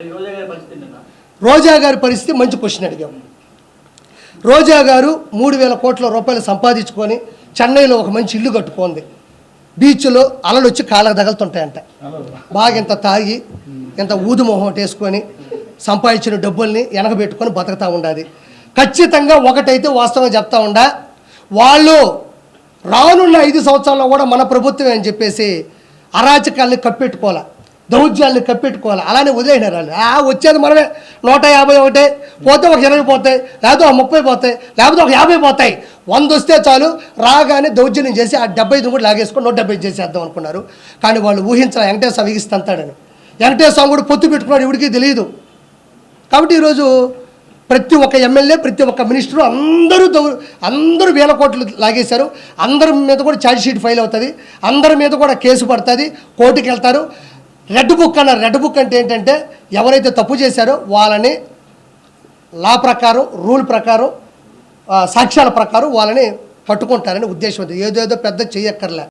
రోజా గారి పరిస్థితి మంచి క్వశ్చన్ అడిగాం. రోజా గారు 3,000 కోట్ల రూపాయలు సంపాదించుకొని చెన్నైలో ఒక మంచి ఇల్లు కట్టుకుంది. బీచ్లో అలలు వచ్చి కాళ్ళకు తగులుతుంటాయంట. బాగా ఇంత తాగి ఇంత ఊదుమొహం వేసుకొని సంపాదించిన డబ్బుల్ని వెనకబెట్టుకొని బతుకుతూ ఉండాలి. ఖచ్చితంగా ఒకటైతే వాస్తవం చెప్తా ఉండా, వాళ్ళు రానున్న 5 సంవత్సరాల్లో కూడా మన ప్రభుత్వం అని చెప్పేసి అరాచకాల్ని కప్పెట్టుకోవాలి, దౌర్జాన్ని కప్పెట్టుకోవాలి. అలానే వదిలేసినారు వాళ్ళు. వచ్చేది మనమే 151 పోతే ఒక 20 పోతాయి, లేకపోతే ఒక 30 పోతాయి, లేకపోతే ఒక 50 పోతాయి. 100 వస్తే చాలు, రాగానే దౌర్జన్యం చేసి ఆ 75 కూడా లాగేసుకొని 170 చేసేద్దాం అనుకున్నారు. కానీ వాళ్ళు ఊహించాలి వెంకటేశ్వర స్వామి ఇస్తాంతాడని. వెంకటేశ్వర స్వామి కూడా పొత్తు పెట్టుకున్నాడు, ఎవరికి తెలియదు. కాబట్టి ఈరోజు ప్రతి ఒక్క ఎమ్మెల్యే, ప్రతి ఒక్క మినిస్టరు అందరూ 1,000 కోట్లు లాగేశారు. అందరి మీద కూడా ఛార్జ్ షీట్ ఫైల్ అవుతుంది, అందరి మీద కూడా కేసు పడుతుంది, కోర్టుకి వెళ్తారు. రెడ్ బుక్ అన్నారు. రెడ్ బుక్ అంటే ఏంటంటే ఎవరైతే తప్పు చేశారో వాళ్ళని లా ప్రకారం, రూల్ ప్రకారం, సాక్ష్యాల ప్రకారం వాళ్ళని పట్టుకుంటారని ఉద్దేశం. ఏదేదో పెద్ద చెయ్యక్కర్లే.